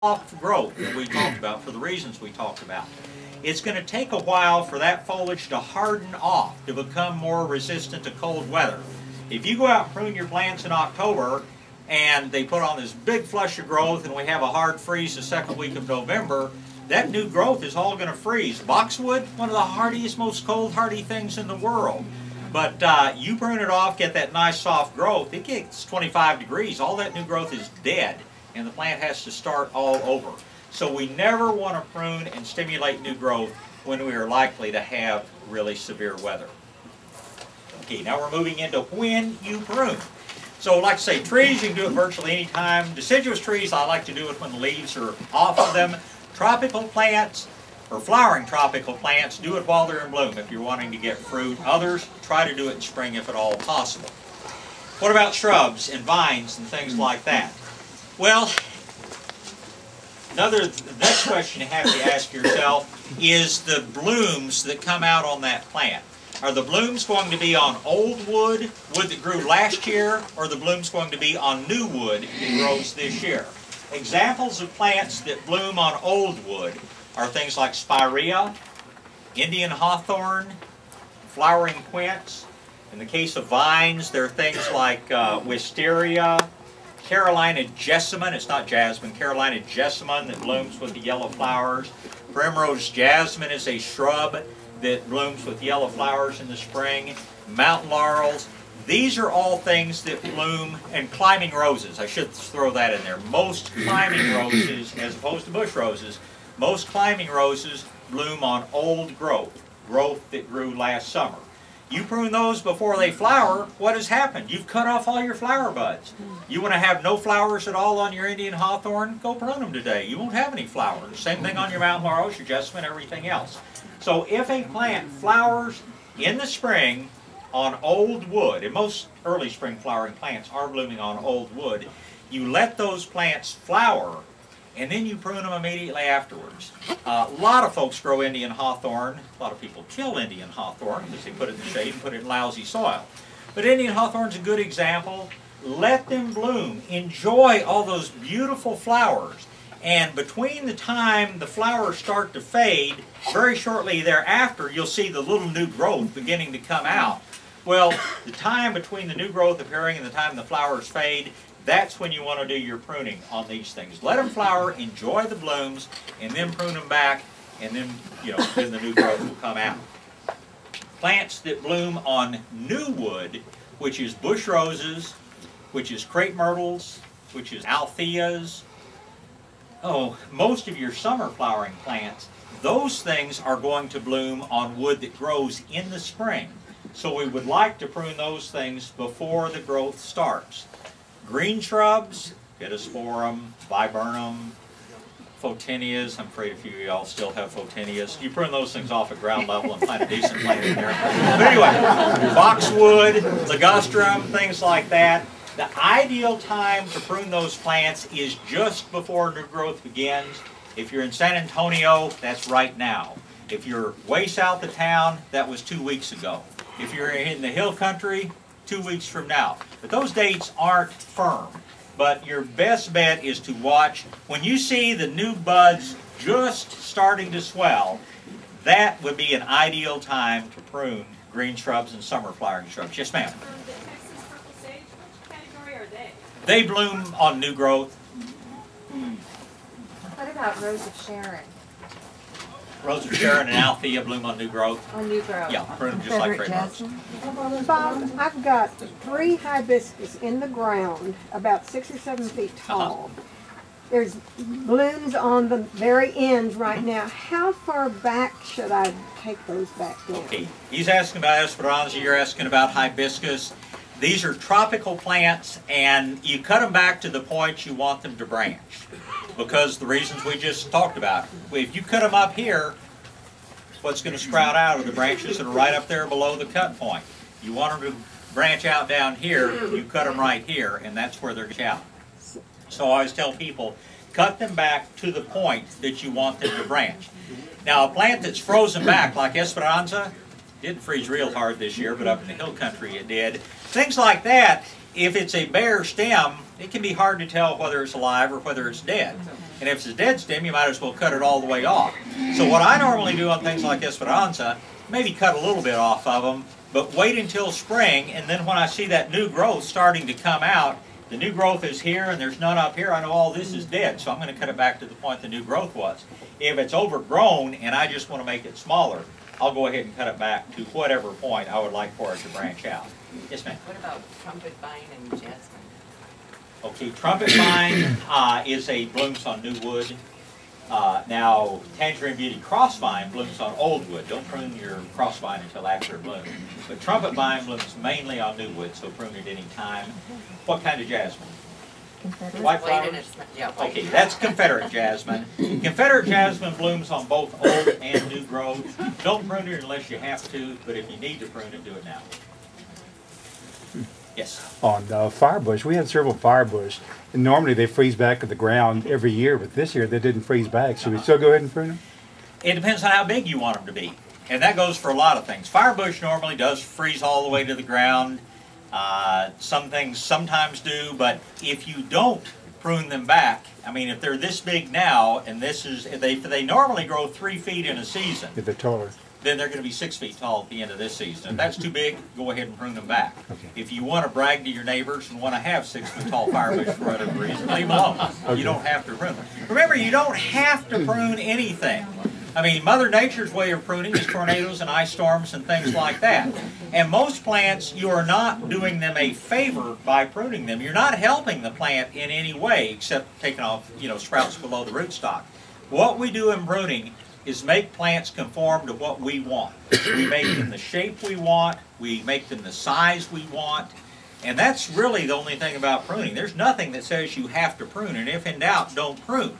soft growth that we talked about for the reasons we talked about. It's going to take a while for that foliage to harden off, to become more resistant to cold weather. If you go out and prune your plants in October and they put on this big flush of growth and we have a hard freeze the second week of November, that new growth is all going to freeze. Boxwood, one of the hardiest, most cold hardy things in the world. But you prune it off, get that nice soft growth, it gets 25 degrees, all that new growth is dead and the plant has to start all over. So we never want to prune and stimulate new growth when we are likely to have really severe weather. Okay, now we're moving into when you prune. So like I say, trees, you can do it virtually any time. Deciduous trees, I like to do it when the leaves are off of them. Tropical plants, or flowering tropical plants, do it while they're in bloom if you're wanting to get fruit. Others, try to do it in spring if at all possible. What about shrubs and vines and things like that? Well, the next question you have to ask yourself is the blooms that come out on that plant. Are the blooms going to be on old wood, wood that grew last year, or are the blooms going to be on new wood that grows this year? Examples of plants that bloom on old wood are things like spirea, Indian hawthorn, flowering quince. In the case of vines, there are things like wisteria, Carolina jessamine, it's not jasmine, Carolina jessamine that blooms with the yellow flowers. Primrose jasmine is a shrub that blooms with yellow flowers in the spring. Mountain laurels. These are all things that bloom, and climbing roses, I should throw that in there. Most climbing roses, as opposed to bush roses, most climbing roses bloom on old growth, growth that grew last summer. You prune those before they flower, what has happened? You've cut off all your flower buds. You want to have no flowers at all on your Indian hawthorn? Go prune them today. You won't have any flowers. Same thing on your mountain laurels, your jessamine, everything else. So if a plant flowers in the spring on old wood, and most early spring flowering plants are blooming on old wood, you let those plants flower and then you prune them immediately afterwards. A lot of folks grow Indian hawthorn. A lot of people kill Indian hawthorn because they put it in the shade and put it in lousy soil. But Indian hawthorn's a good example. Let them bloom. Enjoy all those beautiful flowers. And between the time the flowers start to fade, very shortly thereafter, you'll see the little new growth beginning to come out. Well, the time between the new growth appearing and the time the flowers fade, that's when you want to do your pruning on these things. Let them flower, enjoy the blooms, and then prune them back, and then, then the new growth will come out. Plants that bloom on new wood, which is bush roses, which is crepe myrtles, which is altheas. Oh, most of your summer flowering plants, those things are going to bloom on wood that grows in the spring. So we would like to prune those things before the growth starts. Green shrubs, Pittosporum, Viburnum, Photinias. I'm afraid a few of y'all still have Photinias. You prune those things off at ground level and plant a decent plant in there. But anyway, boxwood, ligustrum, things like that. The ideal time to prune those plants is just before new growth begins. If you're in San Antonio, that's right now. If you're way south of town, that was 2 weeks ago. If you're in the hill country, 2 weeks from now. But those dates aren't firm. But your best bet is to watch. When you see the new buds just starting to swell, that would be an ideal time to prune green shrubs and summer flowering shrubs. Yes, ma'am? They bloom on new growth. What about Rose of Sharon? Rose of Sharon and Althea bloom on new growth. On new growth. Yeah, prune them just like crepe myrtles. Bob, I've got 3 hibiscus in the ground, about 6 or 7 feet tall. There's blooms on the very ends right now. How far back should I take those back down? Okay, he's asking about Esperanza, you're asking about hibiscus. These are tropical plants, and you cut them back to the point you want them to branch, because the reasons we just talked about. If you cut them up here, what's going to sprout out are the branches that are right up there below the cut point. You want them to branch out down here, you cut them right here, and that's where they're going to out. So I always tell people, cut them back to the point that you want them to branch. Now, a plant that's frozen back, like Esperanza, didn't freeze real hard this year, but up in the hill country it did. Things like that, if it's a bare stem, it can be hard to tell whether it's alive or whether it's dead. And if it's a dead stem, you might as well cut it all the way off. So what I normally do on things like Esperanza, maybe cut a little bit off of them, but wait until spring, and then when I see that new growth starting to come out, the new growth is here and there's none up here, I know all this is dead, so I'm going to cut it back to the point the new growth was. If it's overgrown and I just want to make it smaller, I'll go ahead and cut it back to whatever point I would like for it to branch out. Yes, ma'am? What about trumpet vine and jasmine? Okay, trumpet vine blooms on new wood. Now, tangerine beauty crossvine blooms on old wood. Don't prune your crossvine until after it blooms. But trumpet vine blooms mainly on new wood, so prune it any time. What kind of jasmine? White flowers? Yeah, white. Okay, that's Confederate jasmine. Confederate jasmine blooms on both old and new growth. Don't prune it unless you have to, but if you need to prune it, do it now. Yes. On firebush, we had several firebush, and normally they freeze back to the ground every year, but this year they didn't freeze back. Should we still go ahead and prune them? It depends on how big you want them to be, and that goes for a lot of things. Firebush normally does freeze all the way to the ground. Some things sometimes do, but if you don't prune them back, I mean, if they're this big now, and if they normally grow 3 feet in a season, If they're taller. then they're going to be 6 feet tall at the end of this season. If that's too big, go ahead and prune them back. Okay. If you want to brag to your neighbors and want to have 6 foot tall firebush for whatever reason, leave them alone. Okay. You don't have to prune them. Remember, you don't have to prune anything. I mean, Mother Nature's way of pruning is tornadoes and ice storms and things like that. And most plants, you are not doing them a favor by pruning them. You're not helping the plant in any way except taking off, sprouts below the rootstock. What we do in pruning is make plants conform to what we want. We make them the shape we want, we make them the size we want, and that's really the only thing about pruning. There's nothing that says you have to prune, and if in doubt, don't prune.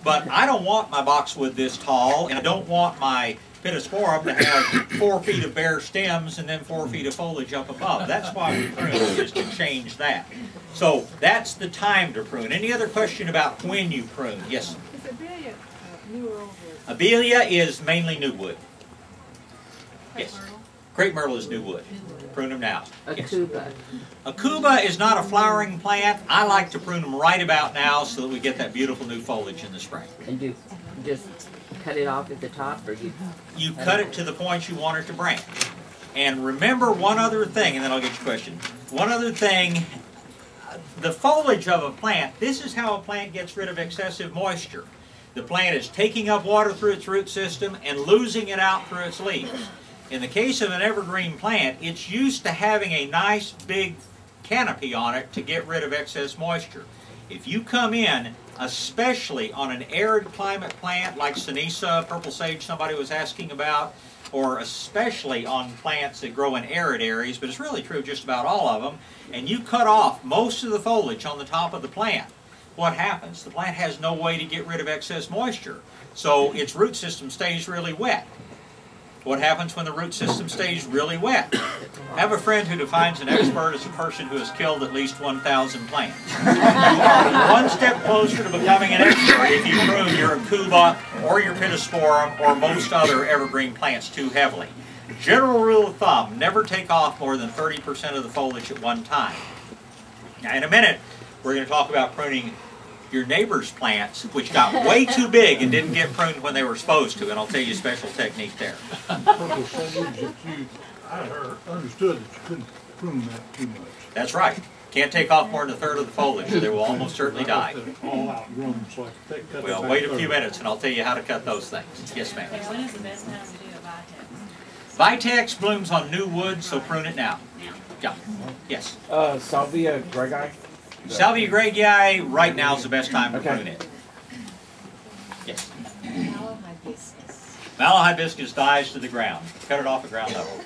But I don't want my boxwood this tall, and I don't want my pittosporum to have 4 feet of bare stems and then 4 feet of foliage up above. That's why we prune, is to change that. So that's the time to prune. Any other question about when you prune? Yes? Is Abelia new or old wood? Abelia is mainly new wood. Crepe Yes. myrtle? Crepe myrtle is new wood. Prune them now. Yes. Akuba. Akuba is not a flowering plant. I like to prune them right about now so that we get that beautiful new foliage in the spring. And you just cut it off at the top, or you? You cut it to the point you want it to branch. And remember one other thing, and then I'll get your question. One other thing, the foliage of a plant, this is how a plant gets rid of excessive moisture. The plant is taking up water through its root system and losing it out through its leaves. In the case of an evergreen plant, it's used to having a nice big canopy on it to get rid of excess moisture. If you come in, especially on an arid climate plant like Sinisa, purple sage somebody was asking about, or especially on plants that grow in arid areas, but it's really true just about all of them, and you cut off most of the foliage on the top of the plant, what happens? The plant has no way to get rid of excess moisture, so its root system stays really wet. What happens when the root system stays really wet? I have a friend who defines an expert as a person who has killed at least 1,000 plants. You are one step closer to becoming an expert if you prune your Akuba or your pittosporum or most other evergreen plants too heavily. General rule of thumb, never take off more than 30% of the foliage at one time. Now in a minute, we're going to talk about pruning your neighbor's plants, which got way too big and didn't get pruned when they were supposed to, and I'll tell you a special technique there. Purple sage that I understood that you couldn't prune that too much. That's right. Can't take off more than a third of the foliage, or they will almost certainly die. All outgrown, so I could cut Well, it wait back a few third. minutes and I'll tell you how to cut those things. Yes, ma'am. When is the best time to do a Vitex? Vitex blooms on new wood, so prune it now. Yeah. Yes. Salvia greggii. Salvia greggii, right now is the best time to Okay. prune it. Yes. Mallow hibiscus. Mallow hibiscus dies to the ground. Cut it off at ground level.